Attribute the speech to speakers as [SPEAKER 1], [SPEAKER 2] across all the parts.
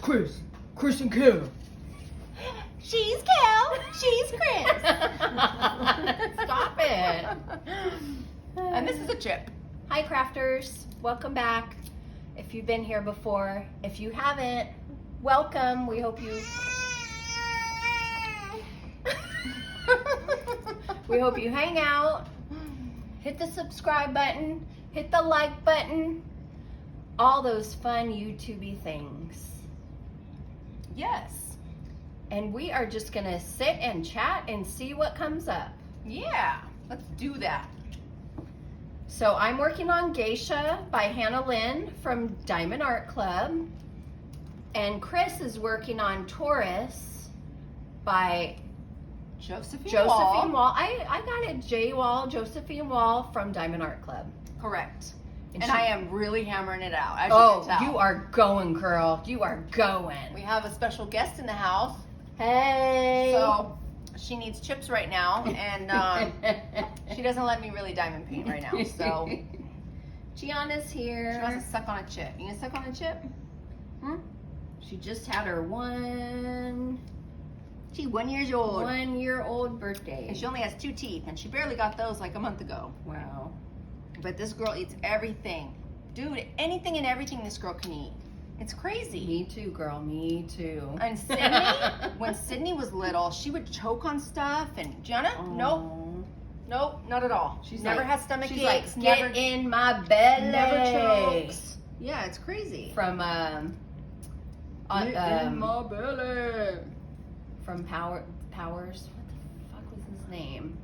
[SPEAKER 1] Kris. Kris and Kel.
[SPEAKER 2] She's Kel. She's Kris.
[SPEAKER 3] Stop it.
[SPEAKER 2] And this is a chip.
[SPEAKER 3] Hi, crafters. Welcome back. If you've been here before, if you haven't, welcome. We hope you. We hope you hang out. Hit the subscribe button. Hit the like button. All those fun YouTubey things.
[SPEAKER 2] Yes.
[SPEAKER 3] And we are just gonna sit and chat and see what comes up.
[SPEAKER 2] Yeah. Let's do that.
[SPEAKER 3] So I'm working on Geisha by Hannah Lynn from Diamond Art Club. And Kris is working on Taurus by
[SPEAKER 2] Josephine
[SPEAKER 3] Wall.
[SPEAKER 2] Wall.
[SPEAKER 3] I got it, J Wall, Josephine Wall from Diamond Art Club.
[SPEAKER 2] Correct.
[SPEAKER 3] And
[SPEAKER 2] I am really hammering it out, as you
[SPEAKER 3] Oh,
[SPEAKER 2] can tell.
[SPEAKER 3] you are going, girl. You are going.
[SPEAKER 2] We have a special guest in the house.
[SPEAKER 3] Hey.
[SPEAKER 2] So she needs chips right now, and she doesn't let me really diamond paint right now. So
[SPEAKER 3] Gianna's here.
[SPEAKER 2] she wants to suck on a chip. You gonna suck on a chip?
[SPEAKER 3] She just had her 1
[SPEAKER 2] She's 1 year old.
[SPEAKER 3] 1 year old birthday.
[SPEAKER 2] And she only has 2 teeth, and she barely got those like a month ago.
[SPEAKER 3] Wow.
[SPEAKER 2] But this girl eats everything. Dude, anything and everything this girl can eat. It's crazy.
[SPEAKER 3] Me too, girl. Me too.
[SPEAKER 2] And Sydney, when Sydney was little, she would choke on stuff. And Gianna, nope, not at all. She's never had stomach
[SPEAKER 3] she's
[SPEAKER 2] aches.
[SPEAKER 3] Like, get in my belly.
[SPEAKER 2] Never chokes. Yeah, it's crazy.
[SPEAKER 3] From
[SPEAKER 2] in my belly.
[SPEAKER 3] From Powers. What the fuck was his name?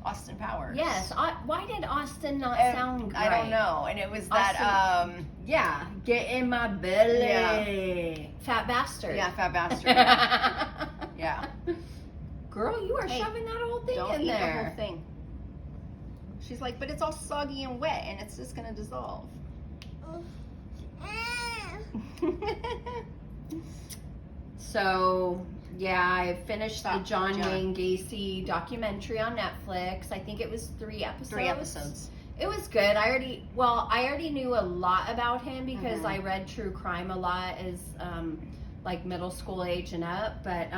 [SPEAKER 2] Austin Powers.
[SPEAKER 3] Yes. Why did Austin not sound right?
[SPEAKER 2] I don't know. And it was that
[SPEAKER 3] yeah, get in my belly.
[SPEAKER 2] Yeah.
[SPEAKER 3] Fat bastard.
[SPEAKER 2] Yeah, fat bastard. Yeah.
[SPEAKER 3] Girl, you are shoving that whole thing
[SPEAKER 2] Don't
[SPEAKER 3] in
[SPEAKER 2] eat
[SPEAKER 3] there.
[SPEAKER 2] the whole thing. She's like, but it's all soggy and wet, and it's just gonna dissolve.
[SPEAKER 3] So, yeah, I finished the John
[SPEAKER 2] John.
[SPEAKER 3] Wayne Gacy documentary on Netflix. I think it was 3 episodes.
[SPEAKER 2] 3 episodes.
[SPEAKER 3] It was good. I already knew a lot about him because I read true crime a lot as like middle school age and up, but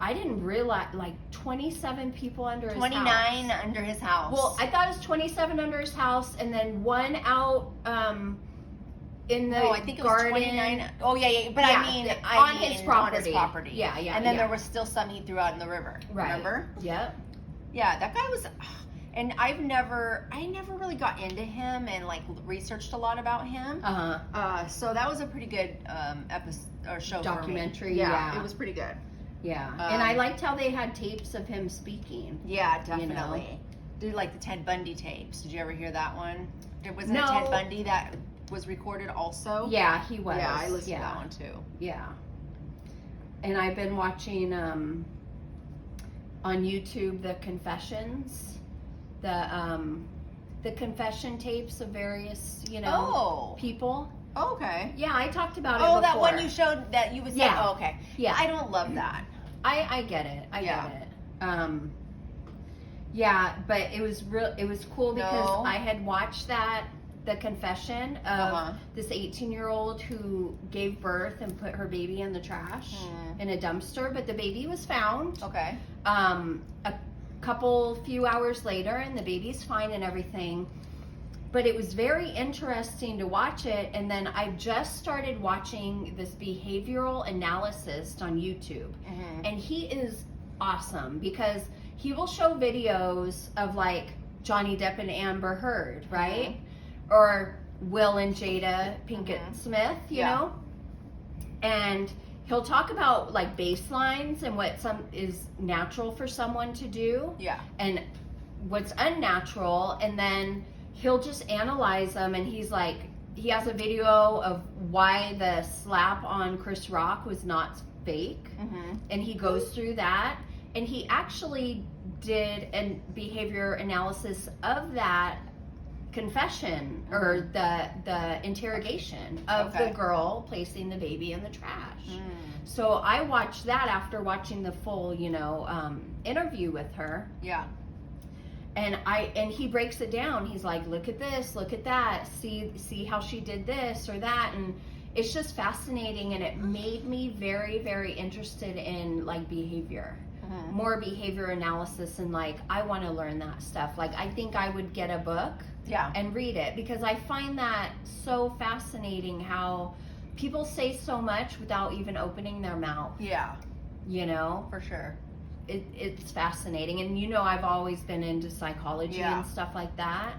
[SPEAKER 3] I didn't realize like 27 people under his house.
[SPEAKER 2] 29 under his house.
[SPEAKER 3] Well, I thought it was 27 under his house and then 1 out in the
[SPEAKER 2] I think it
[SPEAKER 3] garden.
[SPEAKER 2] was 29. Oh, yeah. But
[SPEAKER 3] Yeah,
[SPEAKER 2] I mean,
[SPEAKER 3] on his property.
[SPEAKER 2] On his property.
[SPEAKER 3] Yeah.
[SPEAKER 2] And then there was still some he threw out in the river.
[SPEAKER 3] Right.
[SPEAKER 2] Remember?
[SPEAKER 3] Yep.
[SPEAKER 2] Yeah, that guy was. And I never really got into him and like researched a lot about him. So that was a pretty good episode or show.
[SPEAKER 3] Documentary.
[SPEAKER 2] For me.
[SPEAKER 3] Yeah,
[SPEAKER 2] it was pretty good.
[SPEAKER 3] Yeah, and I liked how they had tapes of him speaking.
[SPEAKER 2] Yeah, definitely.
[SPEAKER 3] You know?
[SPEAKER 2] Did like the Ted Bundy tapes? Did you ever hear that one? Wasn't
[SPEAKER 3] No.
[SPEAKER 2] it Ted Bundy that was recorded also?
[SPEAKER 3] Yeah, he was.
[SPEAKER 2] Yeah, I listened to that one too.
[SPEAKER 3] Yeah. And I've been watching on YouTube the confessions, the confession tapes of various people.
[SPEAKER 2] Oh, okay.
[SPEAKER 3] Yeah, I talked about it.
[SPEAKER 2] Oh,
[SPEAKER 3] before.
[SPEAKER 2] that one you showed that you was.
[SPEAKER 3] Yeah.
[SPEAKER 2] Oh, okay.
[SPEAKER 3] Yeah.
[SPEAKER 2] I don't love that.
[SPEAKER 3] I get it. I get it. Yeah, but it was cool because I had watched the confession of this 18-year-old who gave birth and put her baby in the trash in a dumpster, but the baby was found.
[SPEAKER 2] Okay.
[SPEAKER 3] A few hours later, and the baby's fine and everything. But it was very interesting to watch it, and then I just started watching this behavioral analyst on YouTube, and he is awesome because he will show videos of like Johnny Depp and Amber Heard, right? Or Will and Jada Pinkett Smith, you know? And he'll talk about like baselines and what is natural for someone to do.
[SPEAKER 2] Yeah.
[SPEAKER 3] And what's unnatural, and then he'll just analyze them, and he's like, he has a video of why the slap on Chris Rock was not fake, and he goes through that, and he actually did a behavior analysis of that confession or the interrogation of the girl placing the baby in the trash. So I watched that after watching the full, interview with her.
[SPEAKER 2] Yeah.
[SPEAKER 3] And he breaks it down. He's like, look at this, look at that, see how she did this or that, and it's just fascinating, and it made me very, very interested in like behavior, more behavior analysis, and like I want to learn that stuff. Like I think I would get a book and read it, because I find that so fascinating how people say so much without even opening their mouth.
[SPEAKER 2] Yeah.
[SPEAKER 3] You know?
[SPEAKER 2] For sure.
[SPEAKER 3] It's fascinating. And you know, I've always been into psychology and stuff like that.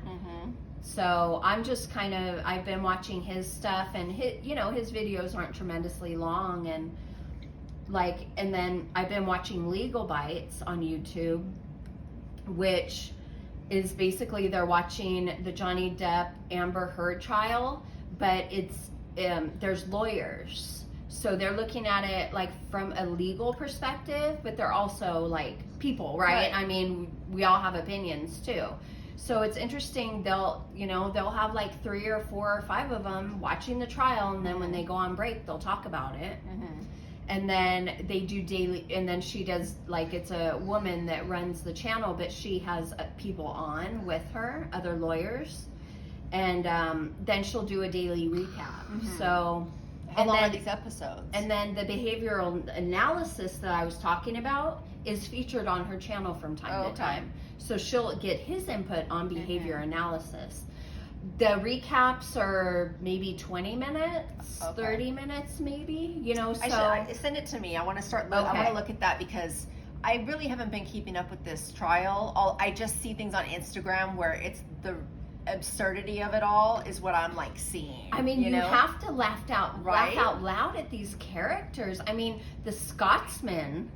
[SPEAKER 3] So I'm just I've been watching his stuff, and his videos aren't tremendously long, and then I've been watching LegalBytes on YouTube, which is basically they're watching the Johnny Depp Amber Heard trial, but it's there's lawyers, so they're looking at it like from a legal perspective, but they're also like people, right? I mean, we all have opinions too. So it's interesting. They'll have like 3 or 4 or 5 of them watching the trial, and then when they go on break, they'll talk about it. And then they do daily, and then she does, like, it's a woman that runs the channel, but she has people on with her, other lawyers, and then she'll do a daily recap. So
[SPEAKER 2] how long are these episodes? And
[SPEAKER 3] then the behavioral analysis that I was talking about is featured on her channel from time to time. So she'll get his input on behavior analysis. The recaps are maybe 20 minutes, 30 minutes maybe, so.
[SPEAKER 2] Send it to me. I want to start, I want to look at that, because I really haven't been keeping up with this trial. I just see things on Instagram where it's the absurdity of it all is what I'm like seeing.
[SPEAKER 3] I mean, you have to laugh out loud at these characters. I mean, the Scotsman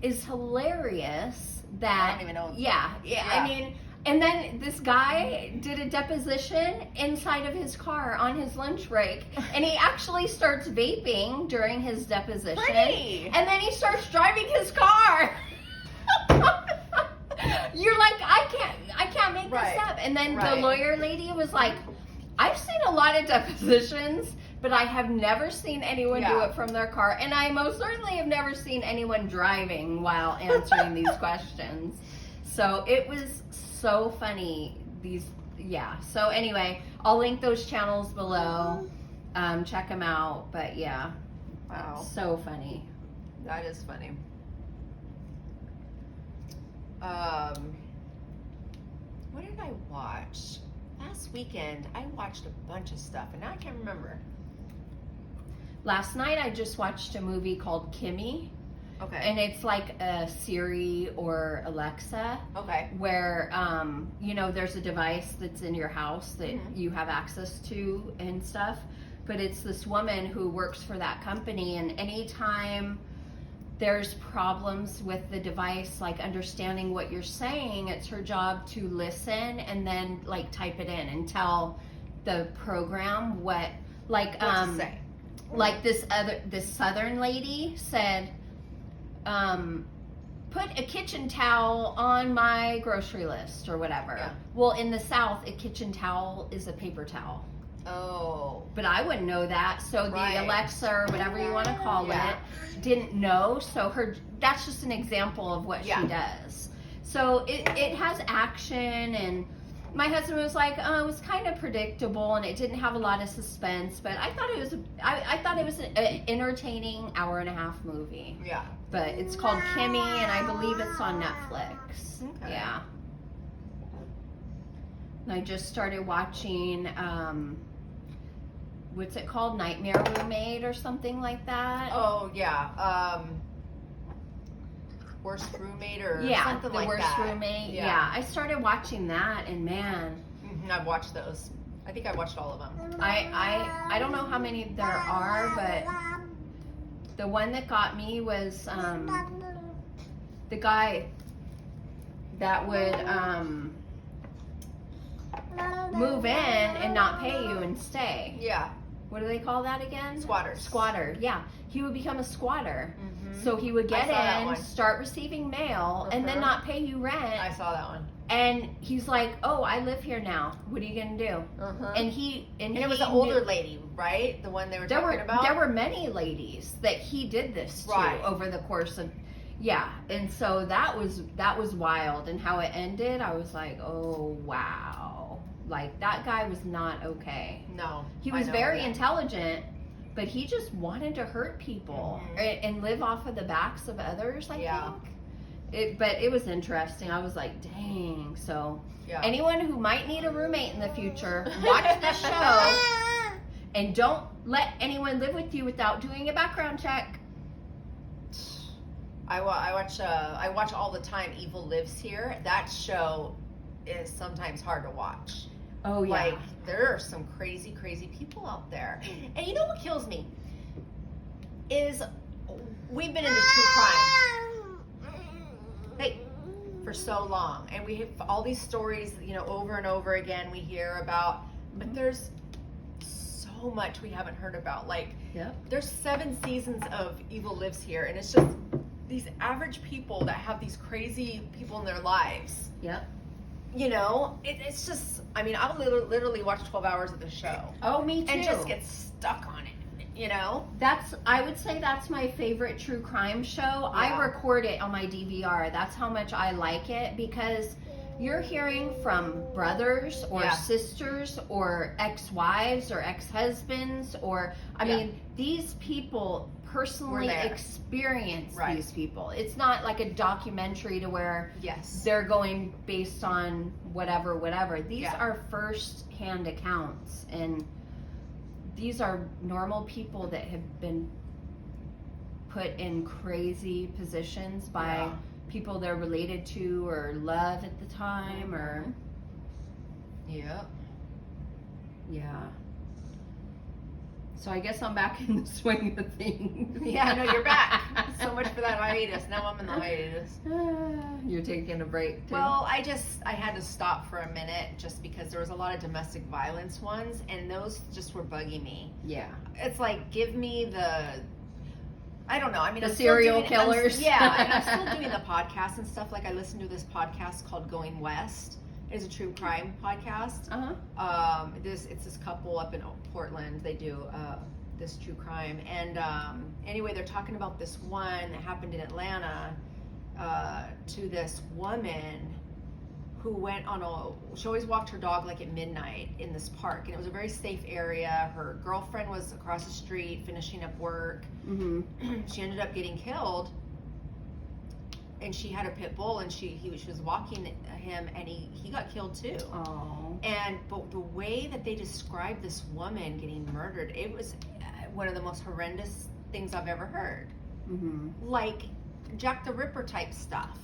[SPEAKER 3] is hilarious. That
[SPEAKER 2] I don't even know.
[SPEAKER 3] Yeah. I mean, and then this guy did a deposition inside of his car on his lunch break, and he actually starts vaping during his deposition.
[SPEAKER 2] Pretty.
[SPEAKER 3] And then he starts driving his car. You're like, I can't make this up. And then the lawyer lady was like, I've seen a lot of depositions, but I have never seen anyone do it from their car, and I most certainly have never seen anyone driving while answering these questions. So it was so funny. So anyway, I'll link those channels below. Check them out. But wow, so funny.
[SPEAKER 2] That is funny. What did I watch? Last weekend, I watched a bunch of stuff, and now I can't remember.
[SPEAKER 3] Last night, I just watched a movie called Kimmy.
[SPEAKER 2] Okay.
[SPEAKER 3] And it's like a Siri or Alexa.
[SPEAKER 2] Okay.
[SPEAKER 3] Where, there's a device that's in your house that you have access to and stuff. But it's this woman who works for that company, and anytime there's problems with the device, like understanding what you're saying, it's her job to listen and then like type it in and tell the program what to say. Like this Southern lady said, put a kitchen towel on my grocery list or whatever. Yeah. Well, in the South, a kitchen towel is a paper towel.
[SPEAKER 2] Oh.
[SPEAKER 3] But I wouldn't know that. So the Alexa or whatever you want to call it didn't know. So that's just an example of what she does. So it has action, and my husband was like, oh, it was kind of predictable and it didn't have a lot of suspense, but I thought it was an entertaining hour-and-a-half movie.
[SPEAKER 2] Yeah.
[SPEAKER 3] But it's called Kimmy, and I believe it's on Netflix. Okay. Yeah. And I just started watching, what's it called? Nightmare Roommate or something like that.
[SPEAKER 2] Oh, yeah. Worst Roommate or something like that.
[SPEAKER 3] The Worst Roommate. Yeah. I started watching that, and man.
[SPEAKER 2] I've watched those. I think I watched all of them.
[SPEAKER 3] I don't know how many there are, but the one that got me was the guy that would move in and not pay you and stay.
[SPEAKER 2] Yeah.
[SPEAKER 3] What do they call that again?
[SPEAKER 2] Squatter.
[SPEAKER 3] Yeah. He would become a squatter. Mm-hmm. So he would get in, start receiving mail, and then not pay you rent.
[SPEAKER 2] I saw that one.
[SPEAKER 3] And he's like, "Oh, I live here now. What are you gonna do?" And it
[SPEAKER 2] was an older lady, right? The one they were talking about.
[SPEAKER 3] There were many ladies that he did this to over the course of, and so that was wild. And how it ended, I was like, "Oh wow." Like, that guy was not okay.
[SPEAKER 2] No.
[SPEAKER 3] He was very intelligent, but he just wanted to hurt people and live off of the backs of others, I think. But it was interesting. I was like, dang. So anyone who might need a roommate in the future, watch this show. And don't let anyone live with you without doing a background check.
[SPEAKER 2] I watch all the time Evil Lives Here. That show is sometimes hard to watch.
[SPEAKER 3] Oh, yeah.
[SPEAKER 2] Like, there are some crazy, crazy people out there. And you know what kills me? Is we've been into true crime for so long. And we have all these stories, over and over again we hear about. But there's so much we haven't heard about. Like, there's 7 seasons of Evil Lives Here. And it's just these average people that have these crazy people in their lives.
[SPEAKER 3] Yep.
[SPEAKER 2] It's just, I'll literally watch 12 hours of the show.
[SPEAKER 3] Oh, me too.
[SPEAKER 2] And just get stuck on it,
[SPEAKER 3] I would say that's my favorite true crime show. Yeah. I record it on my DVR. That's how much I like it, because you're hearing from brothers or sisters or ex-wives or ex-husbands or, these people personally experience these people. It's not like a documentary to where they're going based on whatever. These are first-hand accounts, and these are normal people that have been put in crazy positions by people they're related to or love at the time, or so I guess I'm back in the swing of things.
[SPEAKER 2] No, you're back. So much for that hiatus. Now I'm in the hiatus.
[SPEAKER 3] You're taking a break too?
[SPEAKER 2] Well, I had to stop for a minute just because there was a lot of domestic violence ones, and those just were bugging me. Yeah. It's like, give me I don't know.
[SPEAKER 3] The serial killers.
[SPEAKER 2] And I'm still doing the podcast and stuff. Like, I listen to this podcast called Going West. It's a true crime podcast. It's this couple up in Portland. They do this true crime, and anyway, they're talking about this one that happened in Atlanta to this woman who went she always walked her dog like at midnight in this park, and it was a very safe area. Her girlfriend was across the street finishing up work. She ended up getting killed, and she had a pit bull, and she was walking him, and he got killed too. But the way that they described this woman getting murdered, it was one of the most horrendous things I've ever heard. Like Jack the Ripper type stuff.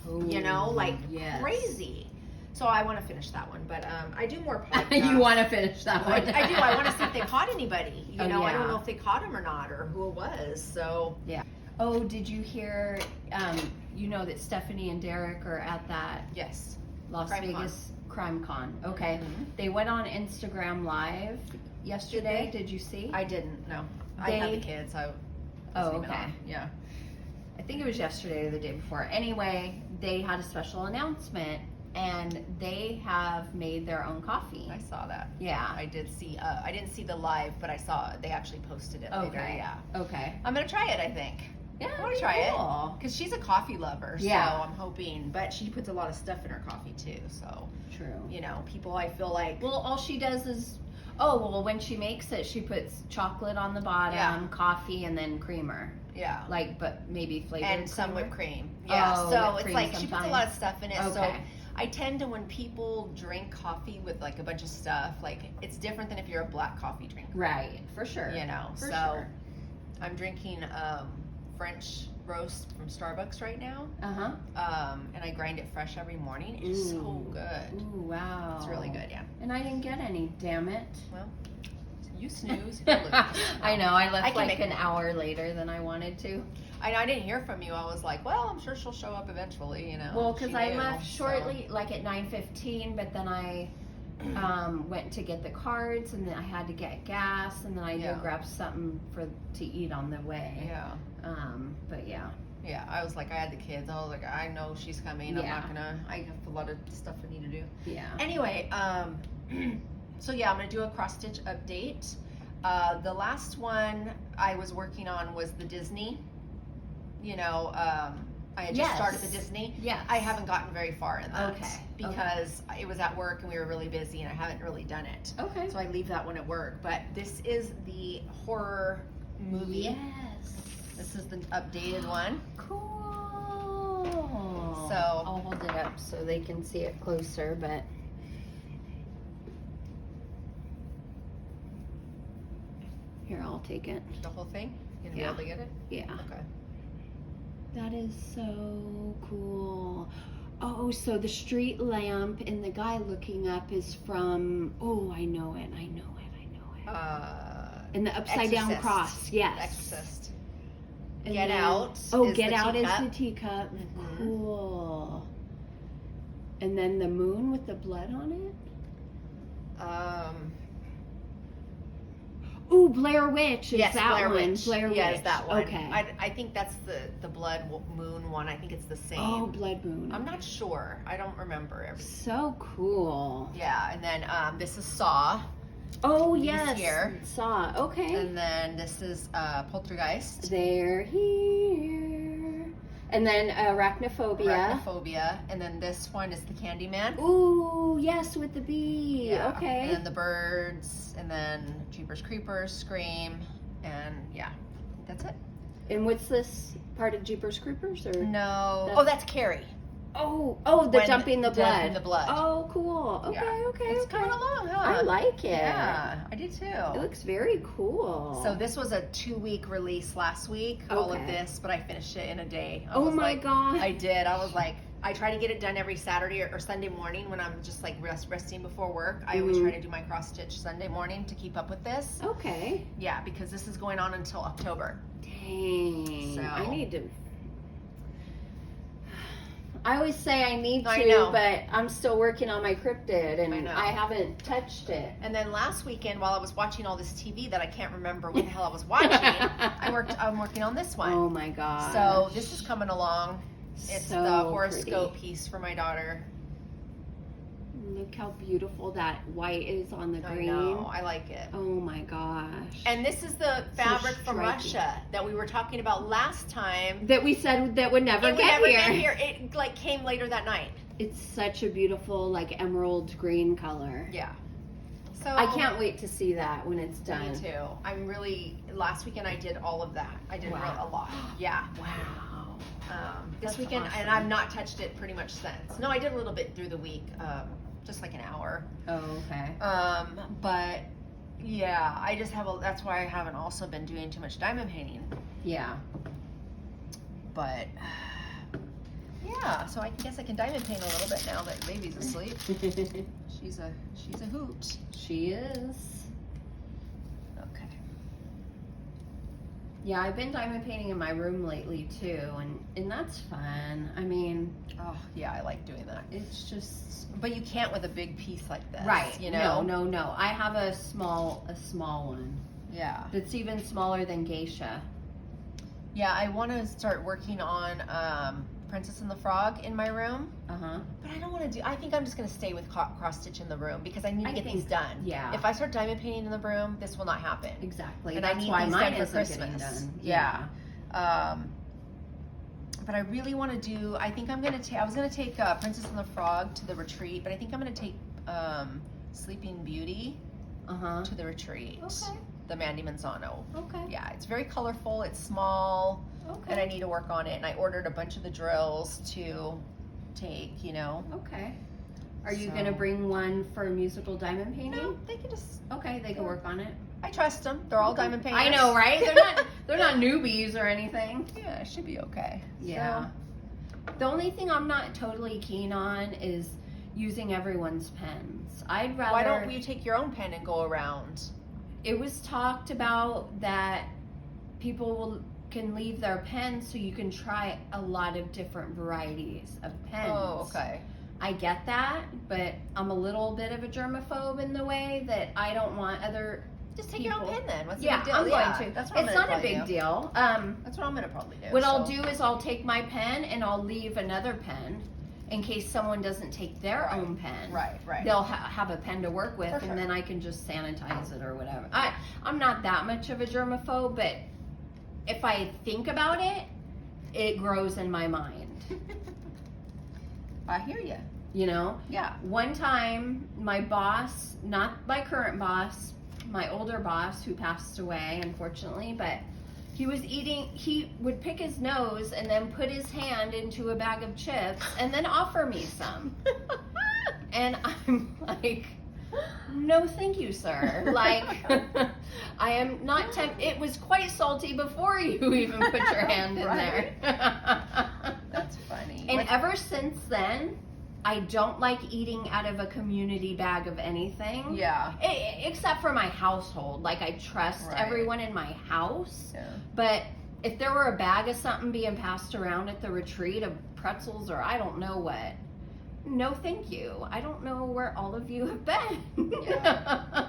[SPEAKER 2] Crazy. So I want to finish that one, but I do more podcasts.
[SPEAKER 3] You want to finish that one?
[SPEAKER 2] I do. I want to see if they caught anybody. I don't know if they caught him or not, or who it was. So
[SPEAKER 3] Oh, did you hear? That Stephanie and Derek are at that Las Vegas Crime Con. Okay, they went on Instagram Live yesterday. Did you see?
[SPEAKER 2] I didn't. No, I had the kids.
[SPEAKER 3] Okay. Yeah. I think it was yesterday or the day before. Anyway, they had a special announcement, and they have made their own coffee.
[SPEAKER 2] I saw that.
[SPEAKER 3] Yeah.
[SPEAKER 2] I did see, I didn't see the live, but I saw they actually posted it later. Yeah.
[SPEAKER 3] Okay.
[SPEAKER 2] I'm going to try it, I think.
[SPEAKER 3] Yeah,
[SPEAKER 2] I want to try it. Because she's a coffee lover, so I'm hoping. But she puts a lot of stuff in her coffee, too, so.
[SPEAKER 3] True.
[SPEAKER 2] People, I feel like.
[SPEAKER 3] Well, all she does is, when she makes it, she puts chocolate on the bottom, coffee, and then creamer. Yeah. But maybe flavored
[SPEAKER 2] and some whipped cream. Yeah. So it's like she puts a lot of stuff in it.
[SPEAKER 3] Okay.
[SPEAKER 2] So I tend to, when people drink coffee with like a bunch of stuff, like it's different than if you're a black coffee drinker.
[SPEAKER 3] Right. For sure.
[SPEAKER 2] For sure. I'm drinking French roast from Starbucks right now. And I grind it fresh every morning. It's so good.
[SPEAKER 3] Ooh, wow.
[SPEAKER 2] It's really good, yeah.
[SPEAKER 3] And I didn't get any, damn it.
[SPEAKER 2] Well, you snooze.
[SPEAKER 3] I know, I left an hour later than I wanted to.
[SPEAKER 2] I didn't hear from you. I was like, well, I'm sure she'll show up eventually,
[SPEAKER 3] Well, because I left shortly, like at 9:15, but then I went to get the cards, and then I had to get gas, and then I did grab something to eat on the way.
[SPEAKER 2] Yeah.
[SPEAKER 3] But yeah.
[SPEAKER 2] Yeah, I was like, I had the kids. I was like, I know she's coming. I'm not gonna. I have a lot of stuff I need to do.
[SPEAKER 3] Yeah.
[SPEAKER 2] Anyway, so I'm gonna do a cross stitch update. The last one I was working on was the Disney. I had just started the Disney.
[SPEAKER 3] Yes.
[SPEAKER 2] I haven't gotten very far in that. Because it was at work and we were really busy, and I haven't really done it.
[SPEAKER 3] Okay.
[SPEAKER 2] So I leave that one at work. But this is the horror movie.
[SPEAKER 3] Yes.
[SPEAKER 2] This is the updated one.
[SPEAKER 3] Cool.
[SPEAKER 2] So
[SPEAKER 3] I'll hold it up so they can see it closer, but here, I'll take it.
[SPEAKER 2] the whole thing? You gonna
[SPEAKER 3] Yeah.
[SPEAKER 2] be able to get it?
[SPEAKER 3] Yeah.
[SPEAKER 2] Okay.
[SPEAKER 3] That is so cool. Oh, so the street lamp and the guy looking up is from, oh, I know it. And the upside down
[SPEAKER 2] Exorcist.
[SPEAKER 3] cross, yes.
[SPEAKER 2] Exorcist.
[SPEAKER 3] And
[SPEAKER 2] Get
[SPEAKER 3] then-
[SPEAKER 2] Out.
[SPEAKER 3] Oh,
[SPEAKER 2] is
[SPEAKER 3] Get
[SPEAKER 2] the
[SPEAKER 3] Out
[SPEAKER 2] teacup.
[SPEAKER 3] is the teacup.
[SPEAKER 2] Mhm.
[SPEAKER 3] Cool. And then the moon with the blood on it. Ooh, Blair Witch is
[SPEAKER 2] Yes,
[SPEAKER 3] that
[SPEAKER 2] Blair
[SPEAKER 3] one.
[SPEAKER 2] Witch.
[SPEAKER 3] Blair
[SPEAKER 2] Yes,
[SPEAKER 3] Witch.
[SPEAKER 2] that one.
[SPEAKER 3] Okay.
[SPEAKER 2] I think that's the blood moon one. I think it's the same.
[SPEAKER 3] Oh, Blood Moon.
[SPEAKER 2] I'm not sure. I don't remember everything.
[SPEAKER 3] So cool.
[SPEAKER 2] Yeah, and then this is Saw,
[SPEAKER 3] Oh,
[SPEAKER 2] He's
[SPEAKER 3] yes.
[SPEAKER 2] here.
[SPEAKER 3] Saw. Okay.
[SPEAKER 2] and then this is Poltergeist.
[SPEAKER 3] They're here. And then Arachnophobia.
[SPEAKER 2] Arachnophobia, and then this one is the Candyman.
[SPEAKER 3] Ooh, yes, with the bee.
[SPEAKER 2] Yeah.
[SPEAKER 3] Okay.
[SPEAKER 2] And then the birds, and then Jeepers Creepers, Scream, and yeah, I think that's it.
[SPEAKER 3] And what's this part of Jeepers Creepers? Or
[SPEAKER 2] No.
[SPEAKER 3] That's-
[SPEAKER 2] Oh, that's Carrie.
[SPEAKER 3] the
[SPEAKER 2] When
[SPEAKER 3] dumping the blood.
[SPEAKER 2] dumping the blood.
[SPEAKER 3] Oh, cool. Okay,
[SPEAKER 2] Yeah.
[SPEAKER 3] okay,
[SPEAKER 2] It's
[SPEAKER 3] okay.
[SPEAKER 2] coming along, huh?
[SPEAKER 3] I like it.
[SPEAKER 2] Yeah, I do too.
[SPEAKER 3] It looks very cool.
[SPEAKER 2] So this was a 2-week release last week, all of
[SPEAKER 3] Okay.
[SPEAKER 2] this, but I finished it in a day. I
[SPEAKER 3] Oh
[SPEAKER 2] was
[SPEAKER 3] my
[SPEAKER 2] like,
[SPEAKER 3] God.
[SPEAKER 2] I did. I was like, I try to get it done every Saturday or Sunday morning when I'm just like resting before work. I always try to do my cross stitch Sunday morning to keep up with this.
[SPEAKER 3] Okay.
[SPEAKER 2] Yeah, because this is going on until October.
[SPEAKER 3] Dang.
[SPEAKER 2] So-
[SPEAKER 3] I need to. I always say I need to,
[SPEAKER 2] I know.
[SPEAKER 3] but I'm still working on my cryptid and
[SPEAKER 2] I know.
[SPEAKER 3] I haven't touched it.
[SPEAKER 2] And then last weekend, while I was watching all this TV that I can't remember what the hell I was watching, I'm working on this one.
[SPEAKER 3] Oh my god.
[SPEAKER 2] So this is coming along. It's
[SPEAKER 3] So
[SPEAKER 2] the horoscope
[SPEAKER 3] pretty.
[SPEAKER 2] piece for my daughter.
[SPEAKER 3] Look how beautiful that white is on the
[SPEAKER 2] I
[SPEAKER 3] green.
[SPEAKER 2] know, I like it.
[SPEAKER 3] Oh my gosh.
[SPEAKER 2] And this is the fabric from
[SPEAKER 3] striking.
[SPEAKER 2] Russia that we were talking about last time.
[SPEAKER 3] That we said that would never
[SPEAKER 2] It would
[SPEAKER 3] get
[SPEAKER 2] never
[SPEAKER 3] here.
[SPEAKER 2] get here. It like came later that night.
[SPEAKER 3] It's such a beautiful like emerald green color.
[SPEAKER 2] Yeah. So
[SPEAKER 3] I can't wait to see that when it's
[SPEAKER 2] Me
[SPEAKER 3] done.
[SPEAKER 2] too. I'm really. Last weekend I did all of that. I did
[SPEAKER 3] Wow.
[SPEAKER 2] a lot. Yeah.
[SPEAKER 3] Wow.
[SPEAKER 2] This
[SPEAKER 3] That's
[SPEAKER 2] weekend,
[SPEAKER 3] awesome.
[SPEAKER 2] and I've not touched it pretty much since. No, I did a little bit through the week, just like an hour.
[SPEAKER 3] Oh, okay.
[SPEAKER 2] But yeah, I just have. That's why I haven't also been doing too much diamond painting.
[SPEAKER 3] Yeah.
[SPEAKER 2] But yeah, so I guess I can diamond paint a little bit now that baby's asleep. She's a hoot.
[SPEAKER 3] She is.
[SPEAKER 2] Okay.
[SPEAKER 3] Yeah, I've been diamond painting in my room lately too, and that's fun. I mean,
[SPEAKER 2] Oh yeah, I like doing that.
[SPEAKER 3] it's just
[SPEAKER 2] But you can't with a big piece like this.
[SPEAKER 3] right.
[SPEAKER 2] You know.
[SPEAKER 3] No. I have a small one
[SPEAKER 2] Yeah.
[SPEAKER 3] that's even smaller than Geisha.
[SPEAKER 2] Yeah, I want to start working on Princess and the Frog in my room,
[SPEAKER 3] Uh-huh.
[SPEAKER 2] but I don't want to do. I think I'm just going to stay with cross stitch in the room because I need to
[SPEAKER 3] I
[SPEAKER 2] get
[SPEAKER 3] think-
[SPEAKER 2] these done.
[SPEAKER 3] yeah.
[SPEAKER 2] If I start diamond painting in the room, this will not happen.
[SPEAKER 3] Exactly.
[SPEAKER 2] And
[SPEAKER 3] That's
[SPEAKER 2] I need
[SPEAKER 3] why
[SPEAKER 2] these
[SPEAKER 3] mine
[SPEAKER 2] done for
[SPEAKER 3] isn't getting
[SPEAKER 2] Christmas.
[SPEAKER 3] done.
[SPEAKER 2] Yeah. But I really want to do. I think I'm going to take. I was going to take Princess and the Frog to the retreat, but I think I'm going to take Sleeping Beauty
[SPEAKER 3] Uh-huh.
[SPEAKER 2] to the retreat.
[SPEAKER 3] Okay.
[SPEAKER 2] The Mandy Manzano.
[SPEAKER 3] Okay.
[SPEAKER 2] Yeah, it's very colorful. It's small.
[SPEAKER 3] Okay.
[SPEAKER 2] And I need to work on it. And I ordered a bunch of the drills to take, you know.
[SPEAKER 3] Okay. Are you
[SPEAKER 2] So-
[SPEAKER 3] gonna bring one for musical diamond painting?
[SPEAKER 2] No, they can just.
[SPEAKER 3] Okay, they can work on it.
[SPEAKER 2] I trust them. They're all diamond painters.
[SPEAKER 3] I know, right? They're not newbies or anything.
[SPEAKER 2] Yeah, it should be okay.
[SPEAKER 3] Yeah. The only thing I'm not totally keen on is using everyone's pens. I'd
[SPEAKER 2] So,
[SPEAKER 3] rather.
[SPEAKER 2] why don't you take your own pen and go around?
[SPEAKER 3] It was talked about that people can leave their pens so you can try a lot of different varieties of pens.
[SPEAKER 2] Oh, okay.
[SPEAKER 3] I get that, but I'm a little bit of a germaphobe in the way that I don't want other.
[SPEAKER 2] Just take your own
[SPEAKER 3] people-
[SPEAKER 2] pen then. What's the
[SPEAKER 3] Yeah,
[SPEAKER 2] big deal?
[SPEAKER 3] I'm
[SPEAKER 2] Yeah,
[SPEAKER 3] going to.
[SPEAKER 2] That's what I'm
[SPEAKER 3] It's
[SPEAKER 2] gonna
[SPEAKER 3] not a
[SPEAKER 2] probably
[SPEAKER 3] big
[SPEAKER 2] do.
[SPEAKER 3] deal.
[SPEAKER 2] That's what I'm gonna probably do.
[SPEAKER 3] What I'll
[SPEAKER 2] so.
[SPEAKER 3] do is I'll take my pen and I'll leave another pen in case someone doesn't take their
[SPEAKER 2] Right.
[SPEAKER 3] own pen.
[SPEAKER 2] Right.
[SPEAKER 3] They'll have a pen to work with,
[SPEAKER 2] For
[SPEAKER 3] and
[SPEAKER 2] sure.
[SPEAKER 3] then I can just sanitize it or whatever. I'm not that much of a germaphobe, but if I think about it, it grows in my mind.
[SPEAKER 2] I hear you.
[SPEAKER 3] You know?
[SPEAKER 2] Yeah.
[SPEAKER 3] One time, my boss, not my current boss, my older boss who passed away, unfortunately, but He was eating, he would pick his nose and then put his hand into a bag of chips and then offer me some. And I'm like, no, thank you, sir. Like, I am not it was quite salty before you even put your hand in there.
[SPEAKER 2] That's funny.
[SPEAKER 3] And ever since then, I don't like eating out of a community bag of anything.
[SPEAKER 2] Yeah.
[SPEAKER 3] Except for my household. Like, I trust everyone in my house.
[SPEAKER 2] Yeah.
[SPEAKER 3] But if there were a bag of something being passed around at the retreat of pretzels or I don't know what, no thank you. I don't know where all of you have been.
[SPEAKER 2] Yeah.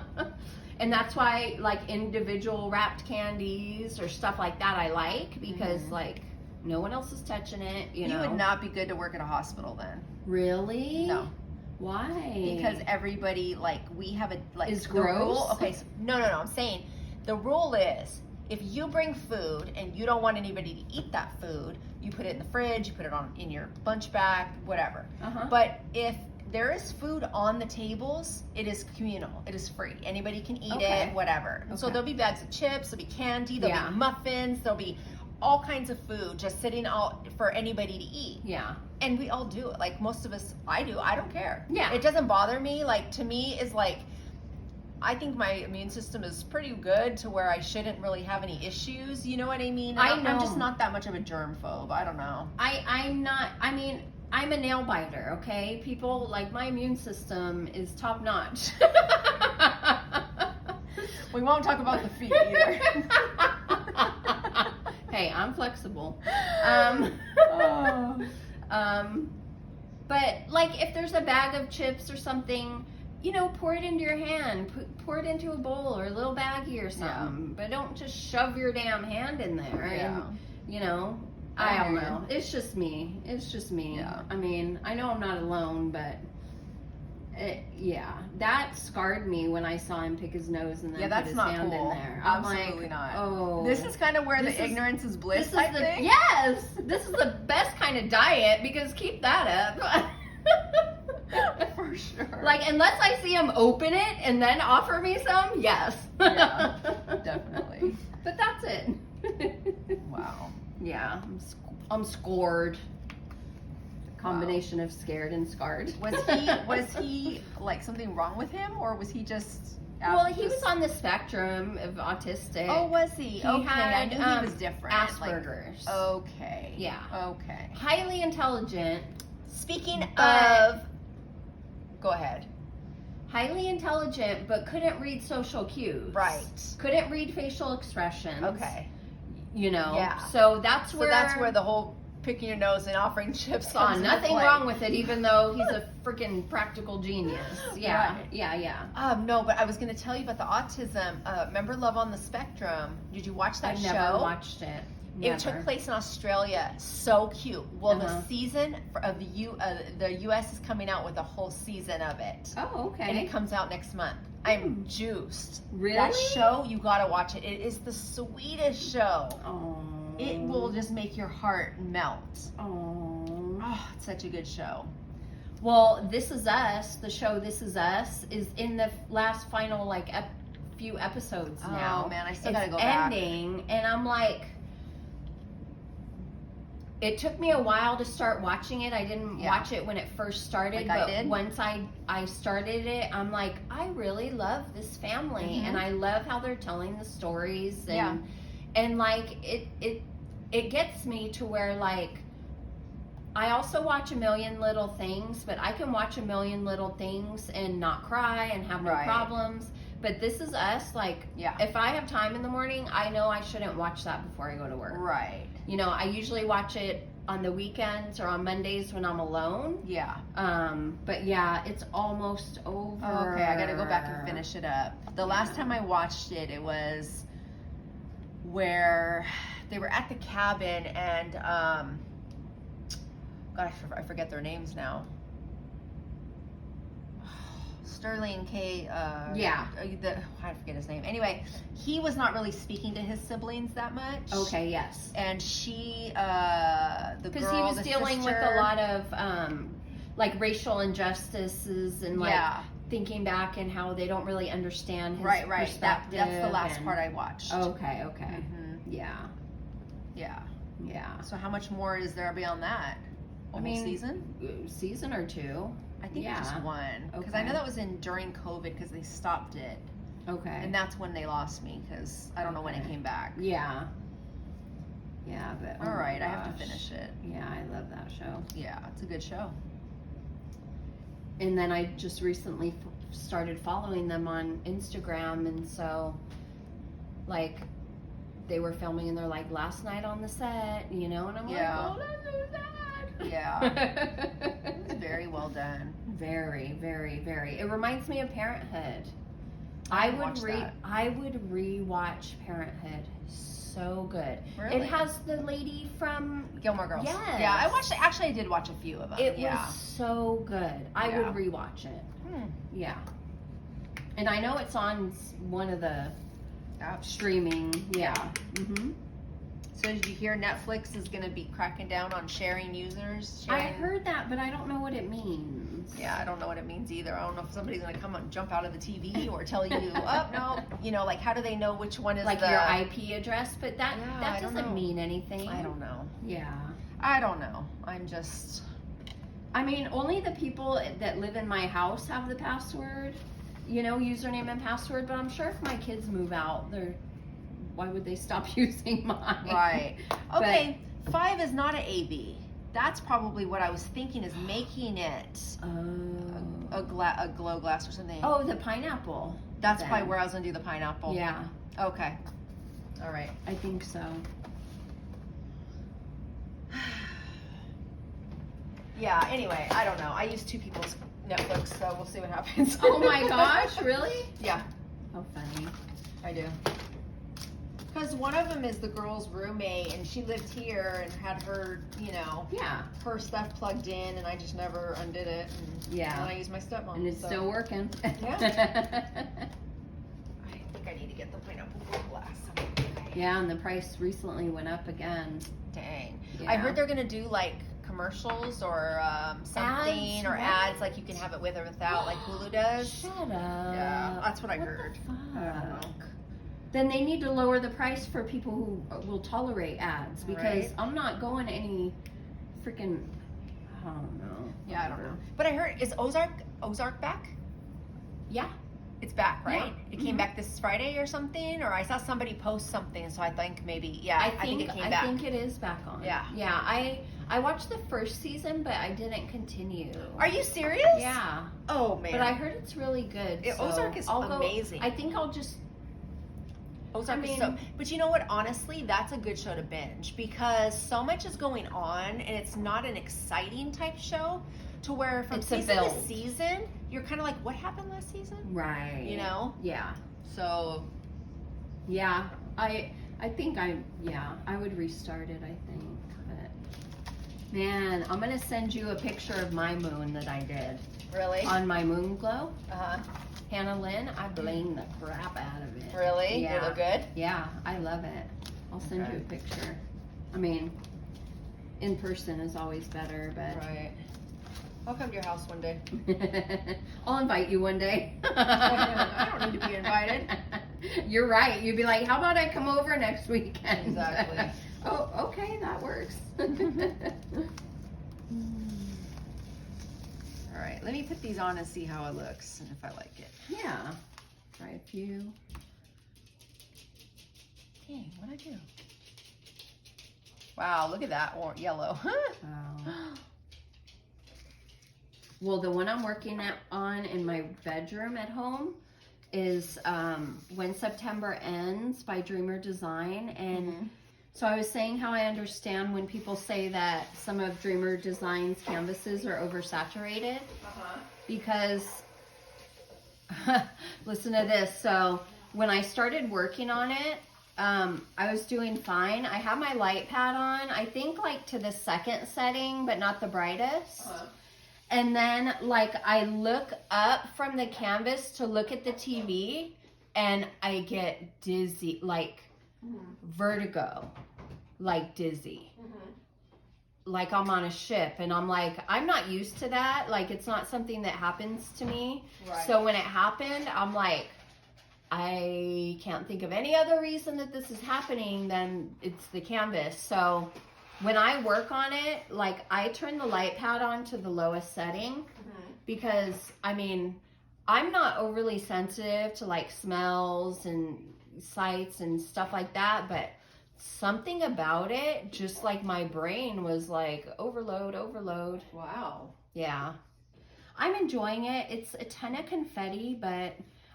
[SPEAKER 3] And that's why, like, individual wrapped candies or stuff like that I like, because, like, no one else is touching it, you know.
[SPEAKER 2] You would not be good to work at a hospital then.
[SPEAKER 3] Really?
[SPEAKER 2] No.
[SPEAKER 3] Why?
[SPEAKER 2] Because everybody, like, we have a, like,
[SPEAKER 3] is
[SPEAKER 2] the
[SPEAKER 3] gross?
[SPEAKER 2] rule, okay, so, no, I'm saying, the rule is, if you bring food and you don't want anybody to eat that food, you put it in the fridge, you put it in your lunch bag, whatever. But if there is food on the tables, it is communal. It is free. Anybody can eat it, whatever. So there'll be bags of chips, there'll be candy, there'll be muffins, there'll be all kinds of food just sitting out for anybody to eat.
[SPEAKER 3] Yeah.
[SPEAKER 2] And we all do it. Like, most of us, I do. I don't care.
[SPEAKER 3] Yeah.
[SPEAKER 2] It doesn't bother me. Like, to me, is like, I think my immune system is pretty good to where I shouldn't really have any issues. You know what I mean?
[SPEAKER 3] I know.
[SPEAKER 2] I'm just not that much of a germ phobe. I don't know.
[SPEAKER 3] I'm not, I mean, I'm a nail biter, okay? People, like, my immune system is top notch.
[SPEAKER 2] We won't talk about the feet either.
[SPEAKER 3] Hey, I'm flexible. But, like, if there's a bag of chips or something, you know, pour it into your hand, pour it into a bowl or a little baggie or something. But don't just shove your damn hand in there. And, you know, I don't know. It's just me. Yeah. I mean, I know I'm not alone, but that scarred me when I saw him pick his nose and then put his hand in there. I'm
[SPEAKER 2] Absolutely
[SPEAKER 3] like,
[SPEAKER 2] not.
[SPEAKER 3] Oh,
[SPEAKER 2] this is kind of where the ignorance is bliss.
[SPEAKER 3] Yes, this is the best kind of diet, because keep that up.
[SPEAKER 2] For sure.
[SPEAKER 3] Like, unless I see him open it and then offer me some, yes.
[SPEAKER 2] Yeah, definitely.
[SPEAKER 3] But that's it.
[SPEAKER 2] Wow.
[SPEAKER 3] Yeah, I'm scored. Combination of scared and scarred.
[SPEAKER 2] Was he like something wrong with him, or was he just?
[SPEAKER 3] Well, he was on the spectrum of autistic.
[SPEAKER 2] Oh, was he? Okay,
[SPEAKER 3] had,
[SPEAKER 2] I knew he was different.
[SPEAKER 3] Asperger's.
[SPEAKER 2] Like, okay.
[SPEAKER 3] Yeah.
[SPEAKER 2] Okay.
[SPEAKER 3] Highly intelligent.
[SPEAKER 2] Speaking of, go ahead.
[SPEAKER 3] Highly intelligent, but couldn't read social cues.
[SPEAKER 2] Right.
[SPEAKER 3] Couldn't read facial expressions.
[SPEAKER 2] Okay.
[SPEAKER 3] You know.
[SPEAKER 2] Yeah.
[SPEAKER 3] So that's where
[SPEAKER 2] the whole picking your nose and offering chips comes into
[SPEAKER 3] nothing
[SPEAKER 2] play.
[SPEAKER 3] wrong with it, even though he's a freaking practical genius. Yeah.
[SPEAKER 2] Right.
[SPEAKER 3] Yeah.
[SPEAKER 2] No, but I was going to tell you about the autism. Remember Love on the Spectrum? Did you watch that show?
[SPEAKER 3] I never watched it. Never.
[SPEAKER 2] It took place in Australia. So cute. Well, the season of the U.S. is coming out with a whole season of it.
[SPEAKER 3] Oh, okay.
[SPEAKER 2] And it comes out next month. I'm juiced.
[SPEAKER 3] Really?
[SPEAKER 2] That show, you got to watch it. It is the sweetest show.
[SPEAKER 3] Oh.
[SPEAKER 2] It will just make your heart melt.
[SPEAKER 3] Oh.
[SPEAKER 2] Oh, it's such a good show.
[SPEAKER 3] Well, This Is Us, the show This Is Us, is in the last final, like, few episodes now.
[SPEAKER 2] Oh, man, I still got to go back.
[SPEAKER 3] It's ending, and I'm like, it took me a while to start watching it. I didn't watch it when it first started, but once I started it, I'm like, I really love this family, and I love how they're telling the stories, and like it gets me to where, like, I also watch A Million Little Things, but I can watch A Million Little Things and not cry and have no problems. But This Is Us, like, if I have time in the morning, I know I shouldn't watch that before I go to work.
[SPEAKER 2] Right.
[SPEAKER 3] You know, I usually watch it on the weekends or on Mondays when I'm alone.
[SPEAKER 2] Yeah.
[SPEAKER 3] But yeah, it's almost over.
[SPEAKER 2] Okay, I gotta go back and finish it up. The last time I watched it, it was where they were at the cabin and God, I forget their names now. Sterling K. I forget his name. Anyway, he was not really speaking to his siblings that much.
[SPEAKER 3] Okay, yes.
[SPEAKER 2] And she, the girl,
[SPEAKER 3] because he was dealing with a lot of like racial injustices and like thinking back and how they don't really understand his perspective.
[SPEAKER 2] That's the last part I watched.
[SPEAKER 3] Okay. Mm-hmm. Yeah.
[SPEAKER 2] So how much more is there beyond that?
[SPEAKER 3] Season or two.
[SPEAKER 2] I think just one. Because I know that was during COVID because they stopped it.
[SPEAKER 3] Okay.
[SPEAKER 2] And that's when they lost me because I don't know when it came back.
[SPEAKER 3] Yeah. Yeah, but
[SPEAKER 2] all right, I have to finish it.
[SPEAKER 3] Yeah, I love that show.
[SPEAKER 2] Yeah, it's a good show.
[SPEAKER 3] And then I just recently started following them on Instagram, and so like they were filming and they're like last night on the set, you know, and I'm like, oh, that's so sad.
[SPEAKER 2] Yeah. It's very well done.
[SPEAKER 3] Very, very, very. It reminds me of Parenthood.
[SPEAKER 2] I
[SPEAKER 3] would rewatch Parenthood. So good.
[SPEAKER 2] Really?
[SPEAKER 3] It has the lady from
[SPEAKER 2] Gilmore Girls.
[SPEAKER 3] Yes.
[SPEAKER 2] Yeah, I did watch a few of them.
[SPEAKER 3] It was so good. I would rewatch it. Yeah. And I know it's on one of the streaming. Yeah. Mm-hmm.
[SPEAKER 2] So did you hear Netflix is going to be cracking down on sharing users?
[SPEAKER 3] I heard that, but I don't know what it means.
[SPEAKER 2] Yeah, I don't know what it means either. I don't know if somebody's going to come and jump out of the TV or tell you, oh, no. You know, like how do they know which one is
[SPEAKER 3] your IP address? But that doesn't mean anything.
[SPEAKER 2] I don't know.
[SPEAKER 3] Yeah.
[SPEAKER 2] I don't know. I'm just...
[SPEAKER 3] I mean, only the people that live in my house have the password, you know, username and password. But I'm sure if my kids move out, why would they stop using mine?
[SPEAKER 2] Right. Okay, 5 is not an AB. That's probably what I was thinking, is making it a glow glass or something.
[SPEAKER 3] Oh, the pineapple.
[SPEAKER 2] That's probably where I was going to do the pineapple.
[SPEAKER 3] Yeah.
[SPEAKER 2] Okay. All right.
[SPEAKER 3] I think so.
[SPEAKER 2] Yeah, anyway, I don't know. I use 2 people's Netflix, so we'll see what happens.
[SPEAKER 3] Oh my gosh, really?
[SPEAKER 2] Yeah.
[SPEAKER 3] How funny.
[SPEAKER 2] I do. Because one of them is the girl's roommate, and she lived here and had her, you know, her stuff plugged in, and I just never undid it. And then I use my stepmom.
[SPEAKER 3] And it's still working.
[SPEAKER 2] Yeah. I think I need to get the pineapple glass.
[SPEAKER 3] Yeah, and the price recently went up again.
[SPEAKER 2] Dang.
[SPEAKER 3] Yeah.
[SPEAKER 2] I heard they're going to do, like, commercials or something, or ads, like you can have it with or without, like Hulu does.
[SPEAKER 3] Shut up.
[SPEAKER 2] Yeah, that's what I heard.
[SPEAKER 3] I don't know. Then they need to lower the price for people who will tolerate ads, because I'm not going any freaking, I don't know.
[SPEAKER 2] Yeah, I don't know. But I heard, is Ozark back?
[SPEAKER 3] Yeah.
[SPEAKER 2] It's back, right?
[SPEAKER 3] Yeah.
[SPEAKER 2] It came back this Friday or something, or I saw somebody post something, so I think maybe, I think it came back.
[SPEAKER 3] I think it is back on.
[SPEAKER 2] Yeah.
[SPEAKER 3] Yeah, I watched the first season, but I didn't continue.
[SPEAKER 2] Are you serious?
[SPEAKER 3] Yeah.
[SPEAKER 2] Oh, man.
[SPEAKER 3] But I heard it's really good. So
[SPEAKER 2] Ozark is amazing.
[SPEAKER 3] I think I'll just...
[SPEAKER 2] Ozark is so... But you know what? Honestly, that's a good show to binge, because so much is going on, and it's not an exciting type show, to where from season to season, you're kind of like, what happened last season?
[SPEAKER 3] Right.
[SPEAKER 2] You know?
[SPEAKER 3] Yeah.
[SPEAKER 2] So...
[SPEAKER 3] Yeah. I think I would restart it, I think. Man, I'm going to send you a picture of my moon that I did.
[SPEAKER 2] Really?
[SPEAKER 3] On my moon glow.
[SPEAKER 2] Uh-huh.
[SPEAKER 3] Hannah Lynn, I blinged the crap out of it.
[SPEAKER 2] Really?
[SPEAKER 3] Yeah.
[SPEAKER 2] They look good?
[SPEAKER 3] Yeah, I love it. I'll send you a picture. I mean, in person is always better, but...
[SPEAKER 2] Right. I'll come to your house one day.
[SPEAKER 3] I'll invite you one day.
[SPEAKER 2] I don't need to be invited.
[SPEAKER 3] You're right. You'd be like, how about I come over next weekend?
[SPEAKER 2] Exactly.
[SPEAKER 3] Oh, okay, that works.
[SPEAKER 2] All right, let me put these on and see how it looks and if I like it.
[SPEAKER 3] Yeah, try a few.
[SPEAKER 2] Dang, what'd I do? Wow, look at that yellow.
[SPEAKER 3] Wow. Well, the one I'm working on in my bedroom at home is When September Ends by Dreamer Design. And so I was saying how I understand when people say that some of Dreamer Design's canvases are oversaturated. Because, listen to this. So when I started working on it, I was doing fine. I have my light pad on, I think like to the second setting, but not the brightest. And then like I look up from the canvas to look at the TV and I get dizzy, like vertigo, like dizzy. Like I'm on a ship, and I'm like, I'm not used to that. Like it's not something that happens to me. Right. So when it happened, I'm like, I can't think of any other reason that this is happening than it's the canvas. So when I work on it, like I turn the light pad on to the lowest setting because I mean, I'm not overly sensitive to like smells and sights and stuff like that, but something about it, just like my brain was like overload.
[SPEAKER 2] Wow.
[SPEAKER 3] Yeah. I'm enjoying it. It's a ton of confetti, but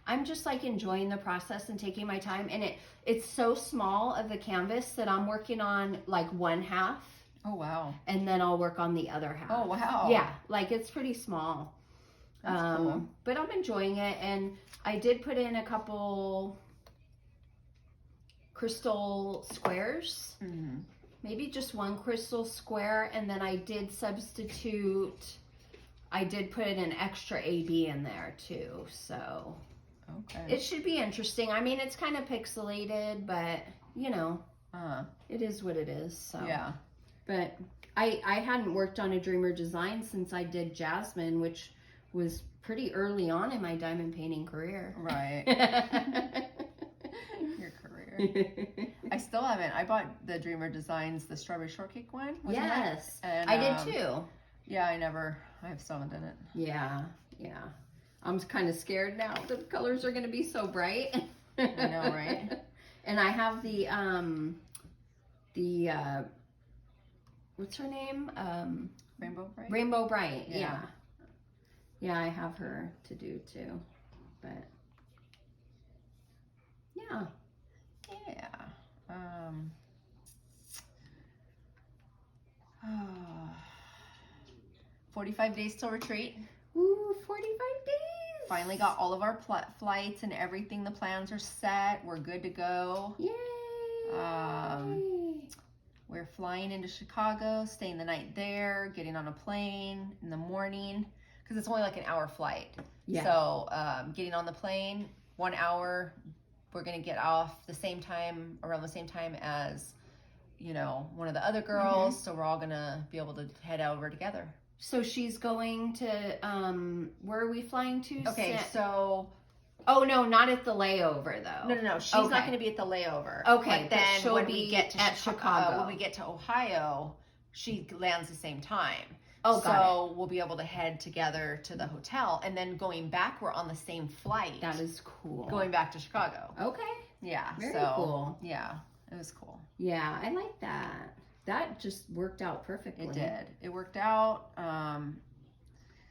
[SPEAKER 3] I'm just like enjoying the process and taking my time. And it's so small of the canvas that I'm working on like one half.
[SPEAKER 2] Oh, wow.
[SPEAKER 3] And then I'll work on the other half.
[SPEAKER 2] Oh, wow.
[SPEAKER 3] Yeah, like it's pretty small.
[SPEAKER 2] That's cool.
[SPEAKER 3] But I'm enjoying it. And I did put in a couple crystal squares.
[SPEAKER 2] Mm-hmm.
[SPEAKER 3] Maybe just one crystal square. And then I did substitute, I did put an extra AB in there too. So
[SPEAKER 2] okay,
[SPEAKER 3] it should be interesting. I mean, it's kind of pixelated, but you know, it is what it is. So
[SPEAKER 2] yeah.
[SPEAKER 3] But I hadn't worked on a Dreamer design since I did Jasmine, which was pretty early on in my diamond painting career.
[SPEAKER 2] Right. Your career. I still haven't. I bought the Dreamer Designs, the strawberry shortcake one.
[SPEAKER 3] Yes.
[SPEAKER 2] And,
[SPEAKER 3] I did too.
[SPEAKER 2] Yeah, I still haven't done it.
[SPEAKER 3] Yeah. I'm kind of scared now. The colors are going to be so bright.
[SPEAKER 2] I know, right?
[SPEAKER 3] And I have the what's her name?
[SPEAKER 2] Rainbow Bright?
[SPEAKER 3] Rainbow Bright,
[SPEAKER 2] Yeah.
[SPEAKER 3] Yeah, I have her to do too. But yeah.
[SPEAKER 2] Yeah. 45 days till retreat.
[SPEAKER 3] Ooh, 45 days.
[SPEAKER 2] Finally got all of our flights and everything. The plans are set. We're good to go.
[SPEAKER 3] Yay.
[SPEAKER 2] We're flying into Chicago, staying the night there, getting on a plane in the morning, because it's only like an hour flight.
[SPEAKER 3] Yeah.
[SPEAKER 2] So getting on the plane, 1 hour, we're going to get off the same time, around the same time as, you know, one of the other girls. Mm-hmm. So we're all going to be able to head over together.
[SPEAKER 3] So she's going to, where are we flying to?
[SPEAKER 2] Okay, so...
[SPEAKER 3] Oh, no, not at the layover, though.
[SPEAKER 2] No. She's not going to be at the layover.
[SPEAKER 3] Okay,
[SPEAKER 2] but then
[SPEAKER 3] she'll
[SPEAKER 2] when
[SPEAKER 3] be
[SPEAKER 2] we get to
[SPEAKER 3] at Chicago.
[SPEAKER 2] when we get to Ohio, she lands the same time.
[SPEAKER 3] Oh,
[SPEAKER 2] so we'll be able to head together to the hotel, and then going back, we're on the same flight.
[SPEAKER 3] That is cool.
[SPEAKER 2] Going back to Chicago.
[SPEAKER 3] Okay.
[SPEAKER 2] Yeah.
[SPEAKER 3] Very
[SPEAKER 2] so,
[SPEAKER 3] cool.
[SPEAKER 2] Yeah, it was cool.
[SPEAKER 3] Yeah, I like that. That just worked out perfectly.
[SPEAKER 2] It did. It worked out.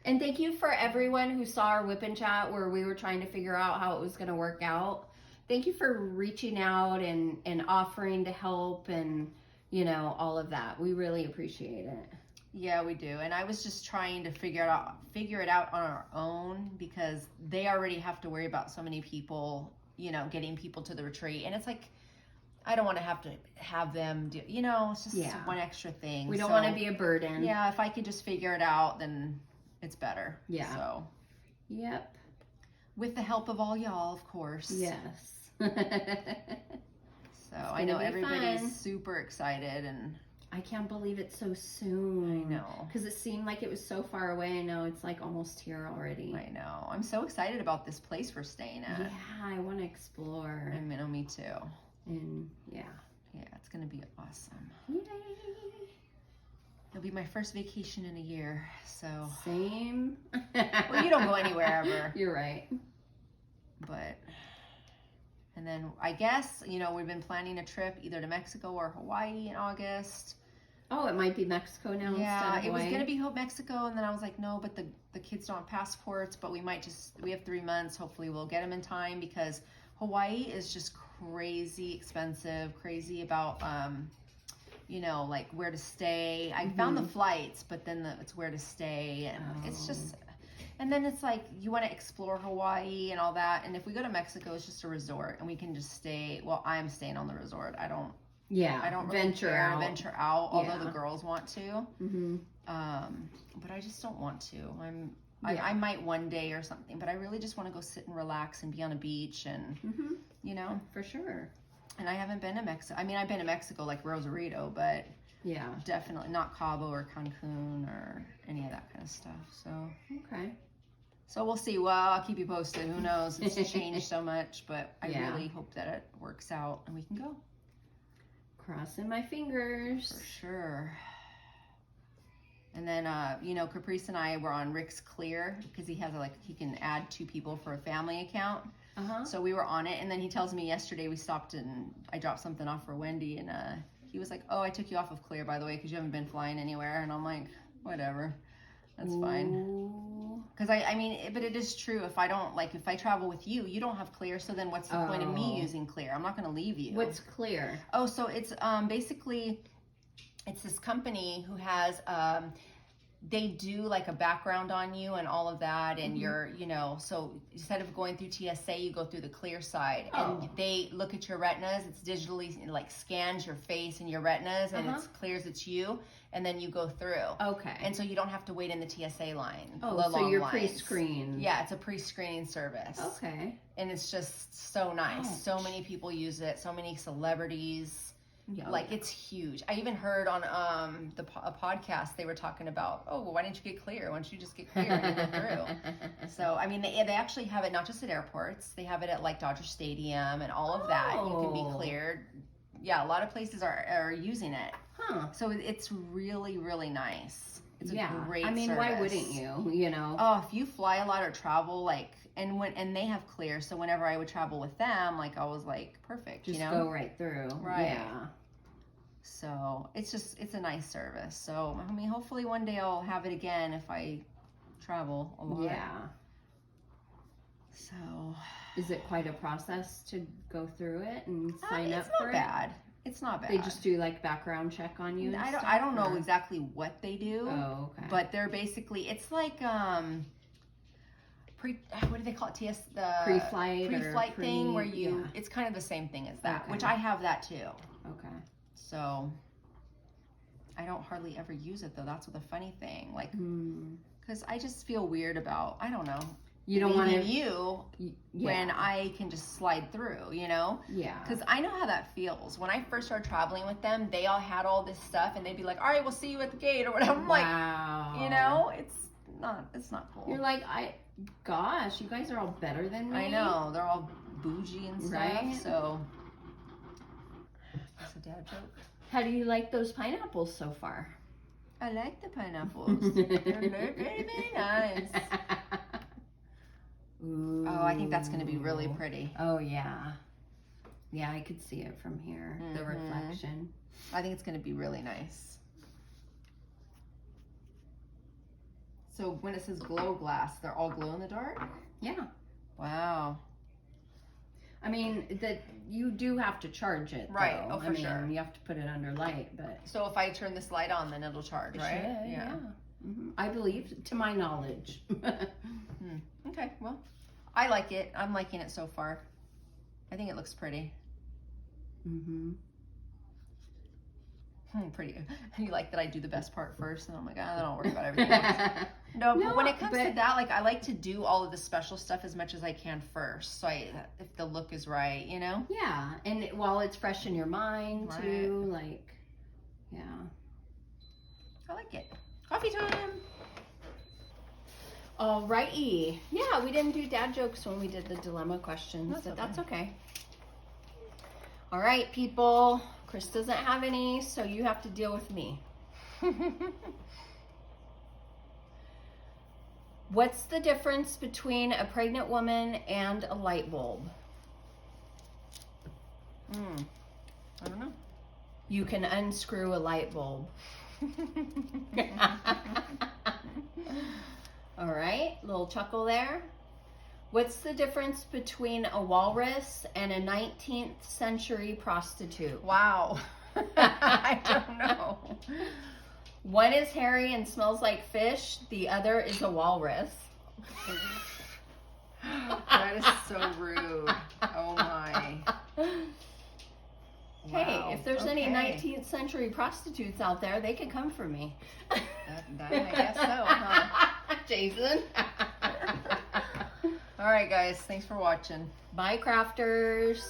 [SPEAKER 3] And thank you for everyone who saw our WIP Chat where we were trying to figure out how it was going to work out. Thank you for reaching out and offering to help and, you know, all of that. We really appreciate it.
[SPEAKER 2] Yeah, we do. And I was just trying to figure it out on our own, because they already have to worry about so many people, you know, getting people to the retreat. And it's like, I don't want to have them do, you know, it's just one extra thing.
[SPEAKER 3] We don't want to be a burden.
[SPEAKER 2] Yeah, if I could just figure it out, then it's better.
[SPEAKER 3] Yeah.
[SPEAKER 2] So.
[SPEAKER 3] Yep.
[SPEAKER 2] With the help of all y'all, of course.
[SPEAKER 3] Yes.
[SPEAKER 2] So I know everybody's super excited, and
[SPEAKER 3] I can't believe it's so soon.
[SPEAKER 2] I know.
[SPEAKER 3] Because it seemed like it was so far away. I know it's like almost here already.
[SPEAKER 2] I know. I'm so excited about this place we're staying at.
[SPEAKER 3] Yeah, I want to explore.
[SPEAKER 2] I know, me too.
[SPEAKER 3] And yeah,
[SPEAKER 2] it's gonna be awesome.
[SPEAKER 3] Yay!
[SPEAKER 2] It'll be my first vacation in a year, so.
[SPEAKER 3] Same.
[SPEAKER 2] Well, you don't go anywhere ever.
[SPEAKER 3] You're right.
[SPEAKER 2] But, and then I guess, you know, we've been planning a trip either to Mexico or Hawaii in August.
[SPEAKER 3] Oh, it might be Mexico now instead of Hawaii.
[SPEAKER 2] It was gonna be Mexico, and then I was like, no, but the kids don't have passports, but we have 3 months. Hopefully we'll get them in time, because Hawaii is just crazy expensive, crazy about, you know, like where to stay. I found the flights, but then it's where to stay, and it's just, and then it's like, you want to explore Hawaii and all that. And if we go to Mexico, it's just a resort, and we can just stay. Well, I'm staying on the resort. I don't really venture out, although the girls want to. But I just don't want to. I might one day or something, but I really just want to go sit and relax and be on a beach and, you know.
[SPEAKER 3] For sure.
[SPEAKER 2] And I haven't been to Mexico. I mean, I've been to Mexico, like Rosarito, but definitely not Cabo or Cancun or any of that kind of stuff. So
[SPEAKER 3] okay.
[SPEAKER 2] So we'll see. Well, I'll keep you posted. Who knows? It's changed so much, but I really hope that it works out and we can go.
[SPEAKER 3] Crossing my fingers.
[SPEAKER 2] For sure. And then, you know, Caprice and I were on Rick's Clear because he has he can add 2 people for a family account. So we were on it, and then he tells me yesterday we stopped and I dropped something off for Wendy, and he was like, "Oh, I took you off of Clear, by the way, because you haven't been flying anywhere." And I'm like, whatever, that's fine. Because I mean, but it is true. If I don't if I travel with you, you don't have Clear, so then what's the point of me using Clear? I'm not going to leave you.
[SPEAKER 3] What's Clear? Oh,
[SPEAKER 2] so it's basically it's this company who has they do like a background on you and all of that, and you're, you know, so instead of going through TSA, you go through the Clear side, and they look at your retinas. It's digitally like scans your face and your retinas, and it's clears it's you, and then you go through. Okay. And so you don't have to wait in the TSA line.
[SPEAKER 3] Oh, so you're pre-screened.
[SPEAKER 2] Yeah, it's a pre-screening service.
[SPEAKER 3] Okay.
[SPEAKER 2] And it's just so nice. Ouch. So many people use it. So many celebrities. It's huge. I even heard on a podcast they were talking about, oh, well, why didn't you get Clear? Why don't you just get Clear and go through? So I mean, they actually have it not just at airports. They have it at like Dodger Stadium and all of that. You can be cleared. Yeah, a lot of places are using it. So it's really, really nice. It's a great service.
[SPEAKER 3] Why wouldn't you? You know.
[SPEAKER 2] Oh, if you fly a lot or travel, and they have Clear, so whenever I would travel with them, I was perfect.
[SPEAKER 3] Just
[SPEAKER 2] you know,
[SPEAKER 3] go right through.
[SPEAKER 2] Right.
[SPEAKER 3] Yeah.
[SPEAKER 2] So it's a nice service. So I mean, hopefully one day I'll have it again if I travel a lot.
[SPEAKER 3] Yeah.
[SPEAKER 2] So
[SPEAKER 3] is it quite a process to go through it and sign up for it?
[SPEAKER 2] It's not bad.
[SPEAKER 3] They just do background check on you.
[SPEAKER 2] I don't know exactly what they do.
[SPEAKER 3] Oh, okay.
[SPEAKER 2] But they're basically, it's like what do they call it? The pre-flight thing where you it's kind of the same thing as that, which I have that too. Okay. So I don't hardly ever use it though. That's the funny thing. Because I just feel weird about, I don't know.
[SPEAKER 3] You don't want
[SPEAKER 2] when I can just slide through, you know? Yeah. Because I know how that feels. When I first started traveling with them, they all had all this stuff, and they'd be like, "All right, we'll see you at the gate," or whatever. I'm like, you know, it's not cool.
[SPEAKER 3] You're like, gosh, you guys are all better than me.
[SPEAKER 2] I know, they're all bougie and stuff. Right? So that's a dad joke.
[SPEAKER 3] How do you like those pineapples so far?
[SPEAKER 2] I like the pineapples. They're very, very nice. Ooh. Oh, I think that's going to be really pretty.
[SPEAKER 3] Oh, yeah. Yeah, I could see it from here, the reflection.
[SPEAKER 2] I think it's going to be really nice. So when it says glow glass, they're all glow in the dark?
[SPEAKER 3] Yeah.
[SPEAKER 2] Wow.
[SPEAKER 3] I mean, you do have to charge it,
[SPEAKER 2] right?
[SPEAKER 3] Though.
[SPEAKER 2] Oh, for sure.
[SPEAKER 3] You have to put it under light, but
[SPEAKER 2] so if I turn this light on, then it'll charge, right?
[SPEAKER 3] Should, yeah. I believe, to my knowledge.
[SPEAKER 2] Okay, well, I like it. I'm liking it so far. I think it looks pretty. Pretty. You like that I do the best part first, and I'm like, I don't worry about everything else. No, but when it comes to that, I like to do all of the special stuff as much as I can first, so if the look is right, you know?
[SPEAKER 3] Yeah, and while it's fresh in your mind, too, yeah.
[SPEAKER 2] I like it. Coffee time!
[SPEAKER 3] Alrighty. Yeah, we didn't do dad jokes when we did the dilemma questions, but that's okay. All right, people. Kris doesn't have any, so you have to deal with me. What's the difference between a pregnant woman and a light bulb?
[SPEAKER 2] I don't know.
[SPEAKER 3] You can unscrew a light bulb. All right, little chuckle there. What's the difference between a walrus and a 19th century prostitute?
[SPEAKER 2] Wow. I don't know.
[SPEAKER 3] One is hairy and smells like fish. The other is a walrus.
[SPEAKER 2] That is so rude. Oh my.
[SPEAKER 3] Hey, if there's any 19th century prostitutes out there, they could come for me.
[SPEAKER 2] I guess so, huh?
[SPEAKER 3] Jason.
[SPEAKER 2] All right, guys. Thanks for watching.
[SPEAKER 3] Bye, crafters.